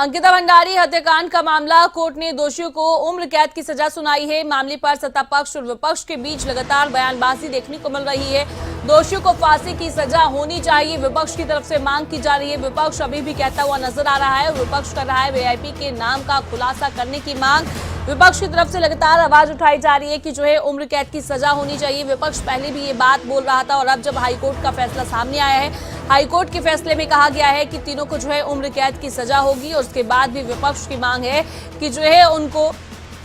अंकिता भंडारी हत्याकांड का मामला, कोर्ट ने दोषियों को उम्र कैद की सजा सुनाई है। मामले पर सत्ता पक्ष और विपक्ष के बीच लगातार बयानबाजी देखने को मिल रही है। दोषियों को फांसी की सजा होनी चाहिए, विपक्ष की तरफ से मांग की जा रही है। विपक्ष अभी भी कहता हुआ नजर आ रहा है। विपक्ष कर रहा है वीआईपी के नाम का खुलासा करने की मांग। विपक्ष की तरफ से लगातार आवाज उठाई जा रही है कि जो है उम्र कैद की सजा होनी चाहिए। विपक्ष पहले भी ये बात बोल रहा था और अब जब हाईकोर्ट का फैसला सामने आया है, हाईकोर्ट के फैसले में कहा गया है कि तीनों को जो है उम्र कैद की सजा होगी और उसके बाद भी विपक्ष की मांग है कि जो है उनको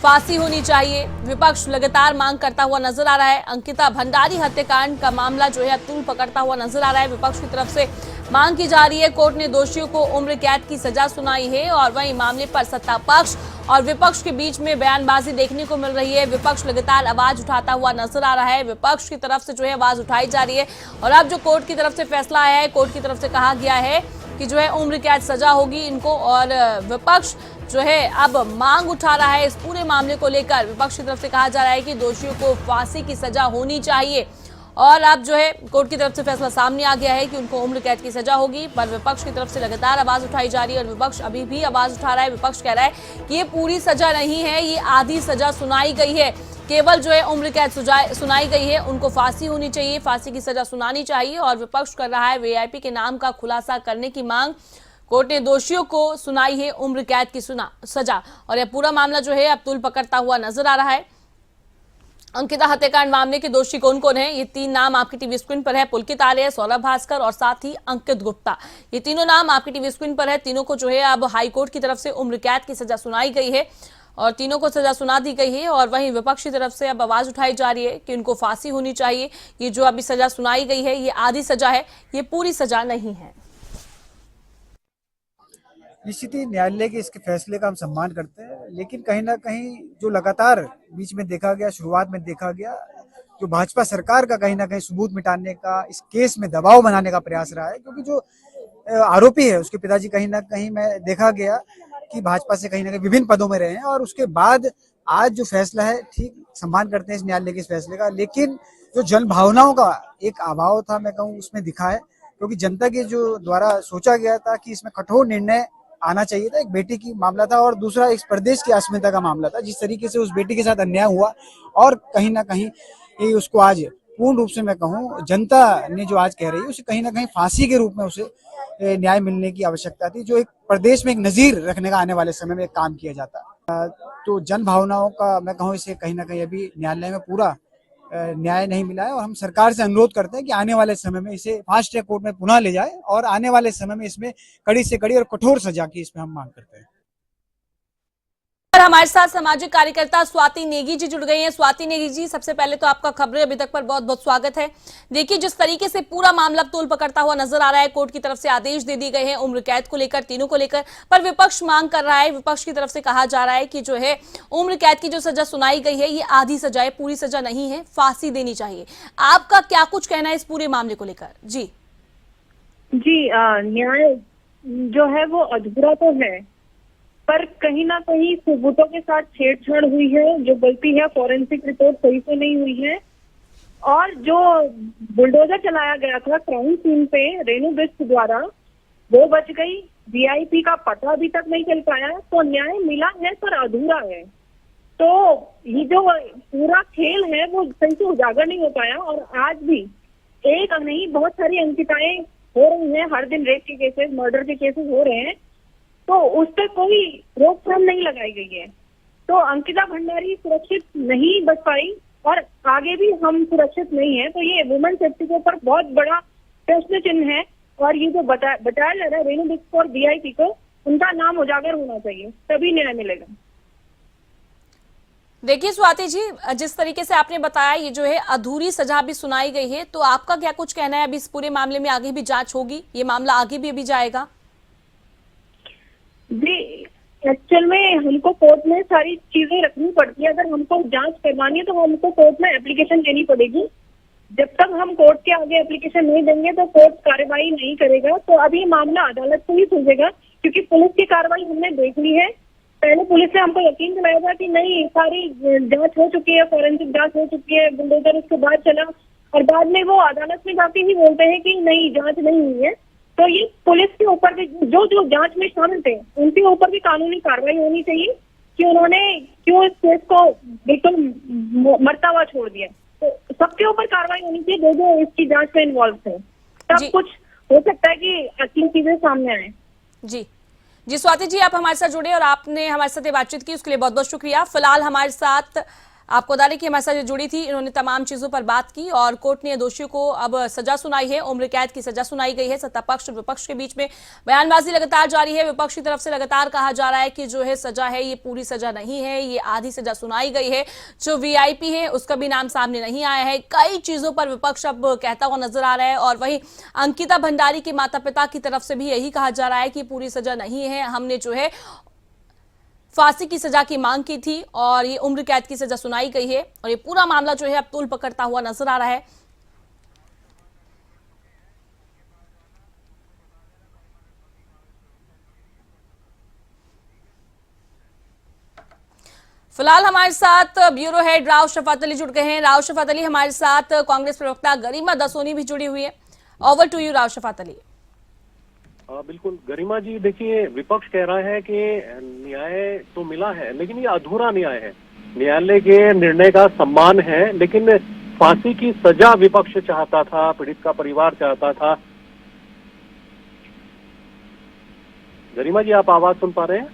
फांसी होनी चाहिए। विपक्ष लगातार मांग करता हुआ नजर आ रहा है। अंकिता भंडारी हत्याकांड का मामला जो है तूल पकड़ता हुआ नजर आ रहा है। विपक्ष की तरफ से मांग की जा रही है। कोर्ट ने दोषियों को उम्र कैद की सजा सुनाई है और वहीं मामले पर सत्ता पक्ष और विपक्ष के बीच में बयानबाजी देखने को मिल रही है। विपक्ष लगातार आवाज उठाता हुआ नजर आ रहा है। विपक्ष की तरफ से जो है आवाज उठाई जा रही है और अब जो कोर्ट की तरफ से फैसला आया है, कोर्ट की तरफ से कहा गया है कि जो है उम्र कैद सजा होगी इनको और विपक्ष जो है अब मांग उठा रहा है इस पूरे मामले को लेकर। विपक्ष की तरफ से कहा जा रहा है कि दोषियों को फांसी की सजा होनी चाहिए और अब जो है कोर्ट की तरफ से फैसला सामने आ गया है कि उनको उम्र कैद की सजा होगी। पर विपक्ष की तरफ से लगातार आवाज उठाई जा रही है और विपक्ष अभी भी आवाज उठा रहा है। विपक्ष कह रहा है कि ये पूरी सजा नहीं है, ये आधी सजा सुनाई गई है। केवल जो है उम्र कैद सुनाई गई है, उनको फांसी होनी चाहिए, फांसी की सजा सुनानी चाहिए और विपक्ष कर रहा है वीआईपी के नाम का खुलासा करने की मांग। कोर्ट ने दोषियों को सुनाई है उम्र कैद की सजा और यह पूरा मामला जो है अब तूल पकड़ता हुआ नजर आ रहा है। अंकिता हत्याकांड मामले के दोषी कौन कौन है, ये तीन नाम आपकी टीवी स्क्रीन पर है। पुलकित आर्य, सौरभ भास्कर और साथ ही अंकित गुप्ता, ये तीनों नाम आपकी टीवी स्क्रीन पर है। तीनों को जो है अब हाईकोर्ट की तरफ से उम्र कैद की सजा सुनाई गई है और तीनों को सजा सुना दी गई है और वहीं विपक्ष की तरफ से अब आवाज उठाई जा रही है कि उनको फांसी होनी चाहिए। ये जो अभी सजा सुनाई गई है ये आधी सजा है, ये पूरी सजा नहीं है। निश्चित ही न्यायालय के इसके फैसले का हम सम्मान करते हैं, लेकिन कहीं ना कहीं जो लगातार बीच में देखा गया, शुरुआत में देखा गया, जो भाजपा सरकार का कहीं ना कहीं सबूत मिटाने का, इस केस में दबाव बनाने का प्रयास रहा है। क्योंकि जो आरोपी है उसके पिताजी कहीं ना कहीं मैं देखा गया कि भाजपा से कहीं ना कहीं विभिन्न पदों में रहे हैं और उसके बाद आज जो फैसला है, ठीक सम्मान करते हैं इस न्यायालय के इस फैसले का, लेकिन जो जन भावनाओं का एक अभाव था मैं कहूँ उसमें दिखा है। क्योंकि जनता के जो द्वारा सोचा गया था कि इसमें कठोर निर्णय आना चाहिए था, एक बेटी की मामला था और दूसरा एक प्रदेश की अस्मिता का मामला था। जिस तरीके से उस बेटी के साथ अन्याय हुआ और कहीं ना कहीं ये उसको आज पूर्ण रूप से मैं कहूँ जनता ने जो आज कह रही है उसे कहीं ना कहीं फांसी के रूप में उसे न्याय मिलने की आवश्यकता थी, जो एक प्रदेश में एक नजीर रखने का आने वाले समय में एक काम किया जाता। तो जन भावनाओं का मैं कहूँ इसे कहीं ना कहीं अभी न्यायालय में पूरा न्याय नहीं मिला है और हम सरकार से अनुरोध करते हैं कि आने वाले समय में इसे फास्ट ट्रैक कोर्ट में पुनः ले जाए और आने वाले समय में इसमें कड़ी से कड़ी और कठोर सजा की इसमें हम मांग करते हैं। हमारे साथ सामाजिक कार्यकर्ता स्वाति नेगी जी जुड़ गई हैं। स्वाति नेगी जी, सबसे पहले तो आपका खबरें अभी तक पर बहुत बहुत स्वागत है। देखिए, जिस तरीके से पूरा मामला तूल पकड़ता हुआ नजर आ रहा है, कोर्ट की तरफ से आदेश दे दिए गए हैं उम्र कैद को लेकर, तीनों को लेकर, पर विपक्ष मांग कर रहा है, विपक्ष की तरफ से कहा जा रहा है कि जो है उम्र कैद की जो सजा सुनाई गई है ये आधी सजा है, पूरी सजा नहीं है, फांसी देनी चाहिए। आपका क्या कुछ कहना है इस पूरे मामले को लेकर? जी न्याय जो है वो अधूरा तो है, पर कहीं ना कहीं सबूतों के साथ छेड़छाड़ हुई है। जो गलती है, फॉरेंसिक रिपोर्ट सही से नहीं हुई है और जो बुलडोजर चलाया गया था क्राइम सीन पे रेणु बिष्ट द्वारा, वो बच गई। वीआईपी का पता अभी तक नहीं चल पाया, तो न्याय मिला है पर अधूरा है। तो ये जो पूरा खेल है वो सही से उजागर नहीं हो पाया और आज भी एक नहीं बहुत सारी अंकिताएं हो रही हैं। हर दिन रेप के केसेस, मर्डर के केसेस हो रहे हैं, तो उस पर कोई रोकथाम नहीं लगाई गई है। तो अंकिता भंडारी सुरक्षित नहीं बच पाई और आगे भी हम सुरक्षित नहीं है। तो ये वुमेन सेफ्टी के ऊपर बहुत बड़ा प्रश्न चिन्ह है और ये जो बताया जा रहा है रेणु बिष्ट और वीआईपी को, उनका नाम उजागर होना चाहिए, तभी न्याय मिलेगा। देखिए स्वाति जी, जिस तरीके से आपने बताया ये जो है अधूरी सजा भी सुनाई गई है, तो आपका क्या कुछ कहना है? अभी इस पूरे मामले में आगे भी जांच होगी, ये मामला आगे भी अभी जाएगा? जी, एक्चुअल में हमको कोर्ट में सारी चीजें रखनी पड़ती है। अगर हमको जांच करवानी है तो हमको कोर्ट में एप्लीकेशन देनी पड़ेगी। जब तक हम कोर्ट के आगे एप्लीकेशन नहीं देंगे तो कोर्ट कार्रवाई नहीं करेगा। तो अभी मामला अदालत से ही सुलझेगा, क्योंकि पुलिस की कार्रवाई हमने देख ली है। पहले पुलिस ने हमको यकीन दिलाया था कि नहीं, सारी जांच हो चुकी है, फॉरेंसिक जांच हो चुकी है, बुलडोजर उसके बाद चला, और बाद में वो अदालत में जाके ही बोलते हैं कि नहीं, जांच नहीं हुई है। तो ये पुलिस के ऊपर भी जो जो जांच में शामिल थे उनके ऊपर भी कानूनी कार्रवाई होनी चाहिए कि उन्होंने क्यों इस केस को बिल्कुल मरता हुआ छोड़ दिया। तो सबके ऊपर कार्रवाई होनी चाहिए जो जो इसकी जांच में इन्वॉल्व थे, तब कुछ हो सकता है कि अच्छी चीजें सामने आए। जी स्वाति जी, आप हमारे साथ जुड़े और आपने हमारे साथ ये बातचीत की, उसके लिए बहुत बहुत शुक्रिया। फिलहाल हमारे साथ आपको बता दें कि हमारे साथ जो जुड़ी थी, इन्होंने तमाम चीजों पर बात की और कोर्ट ने दोषियों को अब सजा सुनाई है, उम्र कैद की सजा सुनाई गई है। सत्ता पक्ष और विपक्ष के बीच में बयानबाजी लगातार जारी है। विपक्ष की तरफ से लगातार कहा जा रहा है कि जो है सजा है ये पूरी सजा नहीं है, ये आधी सजा सुनाई गई है। जो वीआईपी है उसका भी नाम सामने नहीं आया है। कई चीजों पर विपक्ष अब कहता हुआ नजर आ रहा है और वहीं अंकिता भंडारी के माता पिता की तरफ से भी यही कहा जा रहा है कि पूरी सजा नहीं है, हमने जो है फांसी की सजा की मांग की थी और ये उम्र कैद की सजा सुनाई गई है और ये पूरा मामला जो है अब तूल पकड़ता हुआ नजर आ रहा है। फिलहाल हमारे साथ ब्यूरो हेड राव शफात अली जुड़ गए हैं। राव शफात अली, हमारे साथ कांग्रेस प्रवक्ता गरिमा दसोनी भी जुड़ी हुई है। Over to you Rao Shafat Ali. बिल्कुल गरिमा जी, देखिए विपक्ष कह रहा है कि न्याय तो मिला है लेकिन ये अधूरा न्याय है। न्यायालय के निर्णय का सम्मान है लेकिन फांसी की सजा विपक्ष चाहता था, पीड़ित का परिवार चाहता था। गरिमा जी, आप आवाज सुन पा रहे हैं?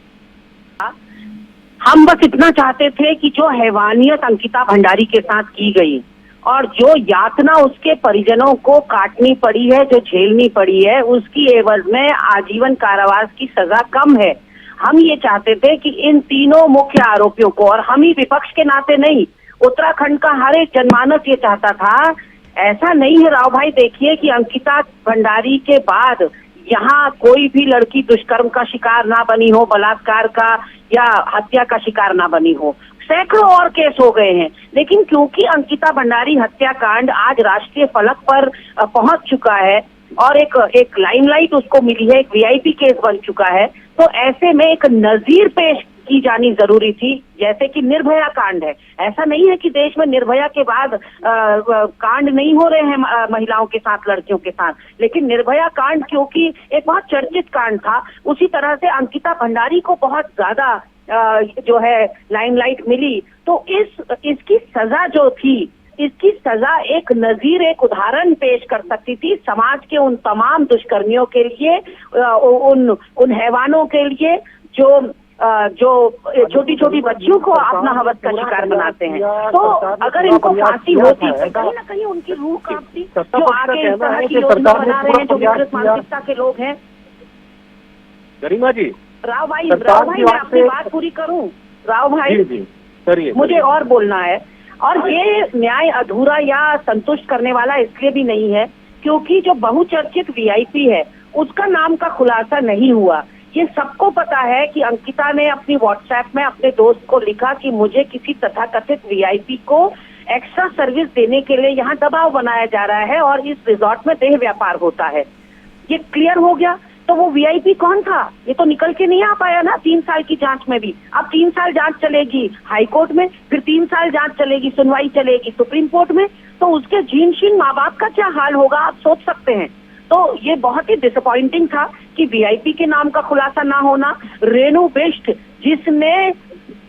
हम बस इतना चाहते थे कि जो हैवानियत अंकिता भंडारी के साथ की गई और जो यातना उसके परिजनों को काटनी पड़ी है, जो झेलनी पड़ी है, उसकी एवज में आजीवन कारावास की सजा कम है। हम ये चाहते थे कि इन तीनों मुख्य आरोपियों को, और हम ही विपक्ष के नाते नहीं, उत्तराखंड का हर एक जनमानस ये चाहता था। ऐसा नहीं है राव भाई, देखिए कि अंकिता भंडारी के बाद यहाँ कोई भी लड़की दुष्कर्म का शिकार ना बनी हो, बलात्कार का या हत्या का शिकार ना बनी हो। सैकड़ों और केस हो गए हैं, लेकिन क्योंकि अंकिता भंडारी हत्याकांड आज राष्ट्रीय फलक पर पहुंच चुका है और एक लाइमलाइट उसको मिली है, एक वीआईपी केस बन चुका है, तो ऐसे में एक नजीर पेश की जानी जरूरी थी, जैसे कि निर्भया कांड है। ऐसा नहीं है कि देश में निर्भया के बाद कांड नहीं हो रहे हैं महिलाओं के साथ, लड़कियों के साथ, लेकिन निर्भया कांड क्योंकि एक बहुत चर्चित कांड था, उसी तरह से अंकिता भंडारी को बहुत ज्यादा जो है लाइमलाइट मिली। तो इसकी सजा जो थी, इसकी सजा एक नजीर, एक उदाहरण पेश कर सकती थी समाज के उन तमाम दुष्कर्मियों के लिए, उन हैवानों के लिए जो छोटी छोटी बच्चियों को अपना हवस का शिकार बनाते हैं। तो अगर इनको फांसी होती तो कहीं ना कहीं उनकी रूह कांपती, जो आगे इस तरह की योजना बना रहे हैं, जो विकृत मानसिकता के लोग हैं। गरिमा जी, राव भाई मैं अपनी बात पूरी करूं? राव भाई करिए, मुझे और बोलना है। और ये न्याय अधूरा या संतुष्ट करने वाला इसलिए भी नहीं है क्योंकि जो बहुचर्चित वीआईपी है उसका नाम का खुलासा नहीं हुआ। ये सबको पता है कि अंकिता ने अपनी व्हाट्सएप में अपने दोस्त को लिखा कि मुझे किसी तथाकथित वीआईपी को एक्स्ट्रा सर्विस देने के लिए यहाँ दबाव बनाया जा रहा है और इस रिजॉर्ट में देह व्यापार होता है। ये क्लियर हो गया। तो वो वीआईपी कौन था ये तो निकल के नहीं आ पाया ना 3 साल की जांच में भी। अब 3 साल जांच चलेगी हाई कोर्ट में, फिर 3 साल जांच चलेगी, सुनवाई चलेगी सुप्रीम कोर्ट में। तो उसके जीनशीन माँ बाप का क्या हाल होगा आप सोच सकते हैं। तो ये बहुत ही डिसअपॉइंटिंग था कि वीआईपी के नाम का खुलासा ना होना। रेणु बिष्ट, जिसने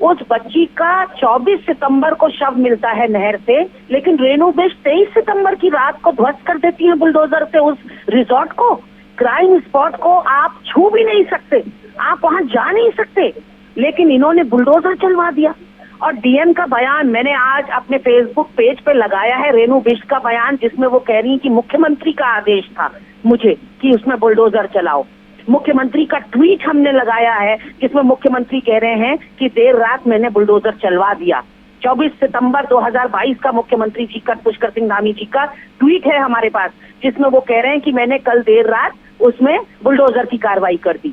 उस बच्ची का 24 सितंबर को शव मिलता है नहर से, लेकिन रेणु बिष्ट 23 सितंबर की रात को ध्वस्त कर देती है बुलडोजर से उस रिजॉर्ट को। क्राइम स्पॉट को आप छू भी नहीं सकते, आप वहां जा नहीं सकते, लेकिन इन्होंने बुलडोजर चलवा दिया। और डीएम का बयान मैंने आज अपने फेसबुक पेज पे लगाया है, रेणु बिष्ट का बयान, जिसमें वो कह रही है कि मुख्यमंत्री का आदेश था मुझे कि उसमें बुलडोजर चलाओ। मुख्यमंत्री का ट्वीट हमने लगाया है जिसमें मुख्यमंत्री कह रहे हैं कि देर रात मैंने बुलडोजर चलवा दिया। 24 सितंबर 2022 का मुख्यमंत्री जी का, पुष्कर सिंह धामी जी का ट्वीट है हमारे पास, जिसमें वो कह रहे हैं कि मैंने कल देर रात उसमें बुलडोजर की कार्रवाई कर दी।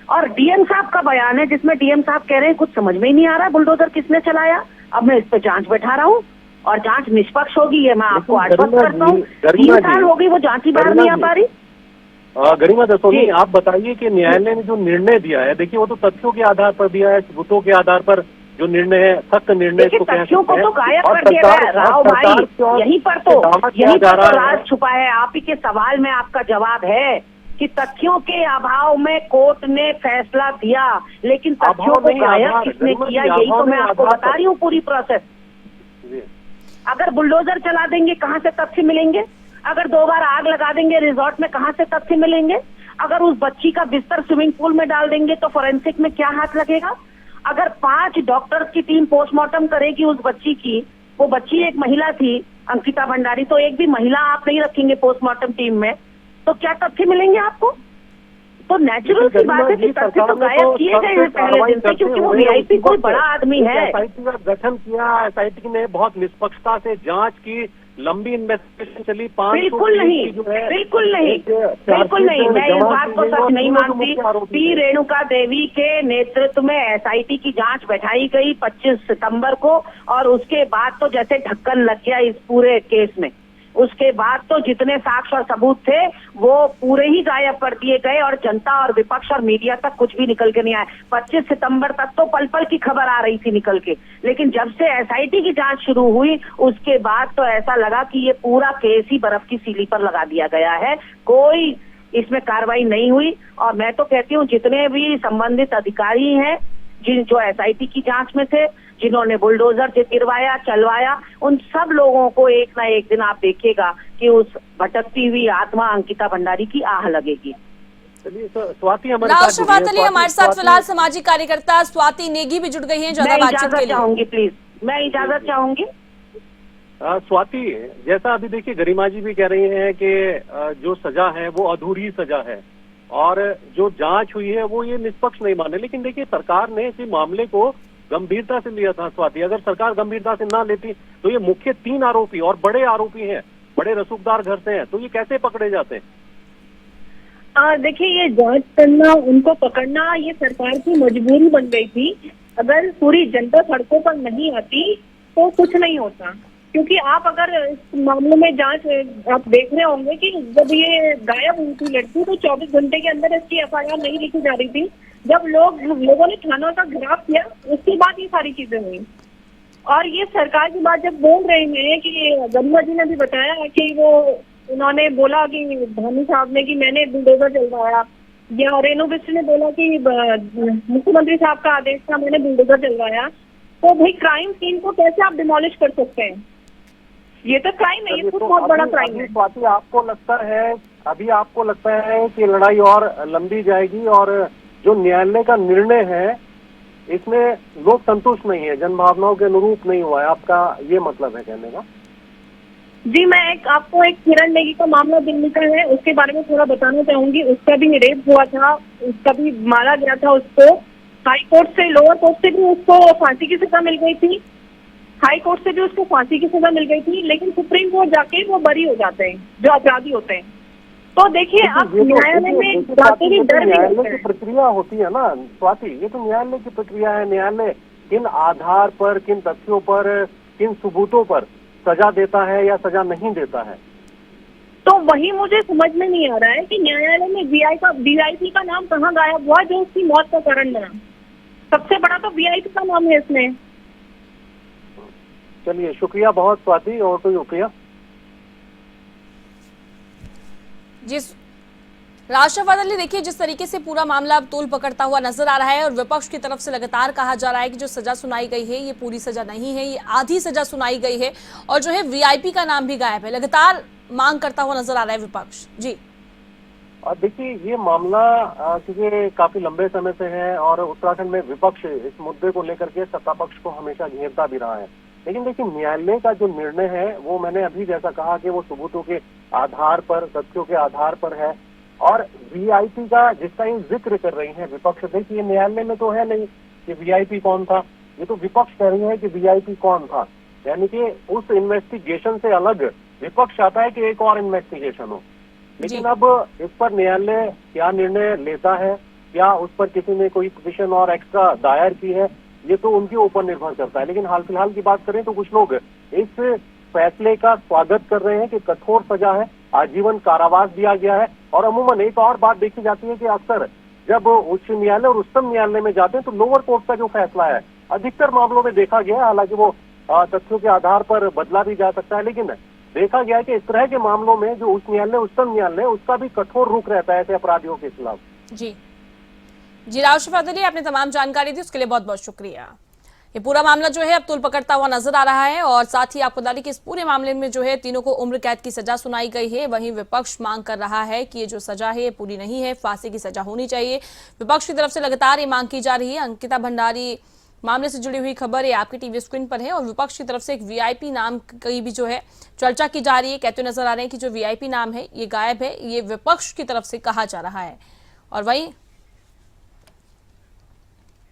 और डीएम साहब का बयान है जिसमें डीएम साहब कह रहे हैं कुछ समझ में ही नहीं आ रहा बुलडोजर किसने चलाया, अब मैं इस पे जांच बैठा रहा हूँ और जांच निष्पक्ष होगी, ये मैं आपको आश्वस्त करता हूँ। 3 साल हो गई वो जांच ही बाहर नहीं आ पा रही। गरिमा दसोनी, आप बताइए कि न्यायालय ने जो निर्णय दिया है, देखिए वो तो तथ्यों के आधार पर दिया है, सबूतों के आधार पर जो निर्णय है, सख्त निर्णय इसको कह तथ्यों को तो गायब कर दिया गया राव भाई। यहीं पर तो राज छुपा है। आप ही के सवाल में आपका जवाब है कि तथ्यों के अभाव में कोर्ट ने फैसला दिया, लेकिन तथ्यों को गायब किसने किया, यही तो मैं आपको बता रही हूँ पूरी प्रोसेस। अगर बुलडोजर चला देंगे कहाँ से तथ्य मिलेंगे? अगर 2 बार आग लगा देंगे रिजॉर्ट में कहाँ से तथ्य मिलेंगे? अगर उस बच्ची का बिस्तर स्विमिंग पूल में डाल देंगे तो फोरेंसिक में क्या हाथ लगेगा? अगर 5 डॉक्टर्स की टीम पोस्टमार्टम करेगी उस बच्ची की, वो बच्ची एक महिला थी अंकिता भंडारी, तो एक भी महिला आप नहीं रखेंगे पोस्टमार्टम टीम में, तो क्या तथ्य मिलेंगे आपको? तो नेचुरल सी बात है कि तथ्य तो गायब किए गए हैं पहले दिन से, क्योंकि वो वीआईपी कोई बड़ा आदमी है। एसआईटी का गठन किया, एसआईटी ने बहुत निष्पक्षता से जांच की, लंबी इन्वेस्टिगेशन चली, 500 बिल्कुल नहीं, बिल्कुल नहीं, बिल्कुल नहीं, मैं इस बात को सच नहीं मानती। पी रेणुका देवी के नेतृत्व में एसआईटी की जांच बैठाई गई 25 सितंबर को, और उसके बाद तो जैसे ढक्कन लग गया इस पूरे केस में। उसके बाद तो जितने साक्ष्य और सबूत थे वो पूरे ही गायब कर दिए गए, और जनता और विपक्ष और मीडिया तक कुछ भी निकल के नहीं आया। 25 सितंबर तक तो पल पल की खबर आ रही थी निकल के, लेकिन जब से एसआईटी की जांच शुरू हुई उसके बाद तो ऐसा लगा कि ये पूरा केस ही बर्फ की सीली पर लगा दिया गया है, कोई इसमें कार्रवाई नहीं हुई। और मैं तो कहती हूँ जितने भी संबंधित अधिकारी हैं जो एसआईटी की जांच में थे, जिन्होंने बुलडोजर से गिरवाया चलवाया, उन सब लोगों को एक ना एक दिन आप देखिएगा कि उस भटकती हुई आत्मा अंकिता भंडारी की आह लगेगी। चलिए स्वाति हमारे राष्ट्रवाद अली हमारे साथ फिलहाल सामाजिक कार्यकर्ता स्वाति नेगी भी जुड़ गई हैं ज्यादा बातचीत के लिए। चाहूंगी प्लीज, मैं इजाजत चाहूंगी। स्वाति, जैसा अभी देखिए गरिमा जी भी कह रही हैं कि जो सजा है वो अधूरी सजा है, और जो जांच हुई है वो ये निष्पक्ष नहीं माने। लेकिन देखिए सरकार ने इस मामले को गंभीरता से लिया था स्वाति, अगर सरकार गंभीरता से ना लेती तो ये मुख्य 3 आरोपी और बड़े आरोपी हैं, बड़े रसूखदार घर से हैं, तो ये कैसे पकड़े जाते हैं? देखिए ये जांच करना, उनको पकड़ना ये सरकार की मजबूरी बन गई थी। अगर पूरी जनता सड़कों पर नहीं आती तो कुछ नहीं होता, क्योंकि आप अगर इस मामले में जांच आप देख रहे होंगे कि जब ये गायब हुई थी लड़की तो 24 घंटे के अंदर इसकी एफआईआर नहीं लिखी जा रही थी। जब लोगों ने थानों का घेराव किया उसके बाद ये सारी चीजें हुई। और ये सरकार की बात जब बोल रहे हैं कि गरिमा जी ने भी बताया कि वो उन्होंने बोला कि धामी साहब ने कि मैंने बुलडोजर चलवाया, या रेणु बिष्ट ने बोला कि मुख्यमंत्री साहब का आदेश था मैंने बुलडोजर चलवाया, तो भाई क्राइम सीन को कैसे आप डिमोलिश कर सकते हैं? ये तो क्राइम है, ये तो बहुत बड़ा क्राइम है। स्वाति आपको लगता है कि लड़ाई और लंबी जाएगी और जो न्यायालय का निर्णय है इसमें लोग संतुष्ट नहीं है, जनभावनाओं के अनुरूप नहीं हुआ है, आपका ये मतलब है कहने का? जी, मैं आपको एक किरण नेगी का मामला दिल्ली का है उसके बारे में थोड़ा बताना चाहूंगी। उसका भी रेप हुआ था, उसका भी मारा गया था उसको। हाई कोर्ट से, लोअर कोर्ट से भी उसको फांसी की सजा मिल गई थी, हाई कोर्ट से भी उसको फांसी की सजा मिल गई थी, लेकिन सुप्रीम कोर्ट जाके वो बरी हो जाते हैं जो अपराधी होते हैं। तो देखिए अब न्यायालय में जाते ही डर भी न्यायालय की प्रक्रिया होती है ना स्वाति, ये तो न्यायालय की प्रक्रिया है। न्यायालय किन आधार पर, किन तथ्यों पर, किन सबूतों पर सजा देता है या सजा नहीं देता है। तो वही मुझे समझ में नहीं आ रहा है कि न्यायालय में वीआईपी का नाम कहाँ गायब हुआ जो उसकी मौत का कारण बना। सबसे बड़ा तो वीआईपी का नाम है इसमें। चलिए शुक्रिया बहुत स्वाति, और कोई शुक्रिया जिस राष्ट्रवाद अली, देखिए जिस तरीके से पूरा मामला अब तूल पकड़ता हुआ नजर आ रहा है और विपक्ष की तरफ से लगातार कहा जा रहा है कि जो सजा सुनाई गई है ये पूरी सजा नहीं है, ये आधी सजा सुनाई गई है, और जो है वीआईपी का नाम भी गायब है, लगातार मांग करता हुआ नजर आ रहा है विपक्ष। जी और देखिए ये मामला क्योंकि काफी लंबे समय से है और उत्तराखंड में विपक्ष इस मुद्दे को लेकर के सत्ता पक्ष को हमेशा घेरता भी रहा है। लेकिन देखिए न्यायालय का जो निर्णय है वो मैंने अभी जैसा कहा कि वो सबूतों के आधार पर, तथ्यों के आधार पर है। और वीआईपी का जिसका ये जिक्र कर रही है विपक्ष, देखिए न्यायालय में तो है नहीं कि वीआईपी कौन था, ये तो विपक्ष कह रही है कि वीआईपी कौन था। यानी कि उस इन्वेस्टिगेशन से अलग विपक्ष चाहता है कि एक और इन्वेस्टिगेशन हो। लेकिन अब इस पर न्यायालय क्या निर्णय लेता है, क्या उस पर किसी ने कोई पिटीशन और एक्स्ट्रा दायर की है, ये तो उनके ऊपर निर्भर करता है। लेकिन हाल फिलहाल की बात करें तो कुछ लोग इस फैसले का स्वागत कर रहे हैं कि कठोर सजा है, आजीवन कारावास दिया गया है। और अमूमन एक और बात देखी जाती है कि अक्सर जब उच्च न्यायालय और उच्चतम न्यायालय में जाते हैं तो लोअर कोर्ट का जो फैसला है अधिकतर मामलों में देखा गया है, हालांकि वो तथ्यों के आधार पर बदला भी जा सकता है, लेकिन देखा गया है कि इस तरह के मामलों में जो उच्च न्यायालय, उच्चतम न्यायालय, उसका भी कठोर रुख रहता है ऐसे अपराधियों के खिलाफ। जी राव शफात, आपने तमाम जानकारी दी उसके लिए बहुत बहुत शुक्रिया। ये पूरा मामला जो है अब तूल पकड़ता हुआ नजर आ रहा है और साथ ही आपको बता दें कि इस पूरे मामले में जो है तीनों को उम्र कैद की सजा सुनाई गई है। वहीं विपक्ष मांग कर रहा है कि ये जो सजा है ये पूरी नहीं है, फांसी की सजा होनी चाहिए। विपक्ष की तरफ से लगातार ये मांग की जा रही है। अंकिता भंडारी मामले से जुड़ी हुई खबर है आपकी टीवी स्क्रीन पर है और विपक्ष की तरफ से एक वीआईपी नाम की भी जो है चर्चा की जा रही है। कहते नजर आ रहे हैं कि जो वीआईपी नाम है ये गायब है, ये विपक्ष की तरफ से कहा जा रहा है। और वहीं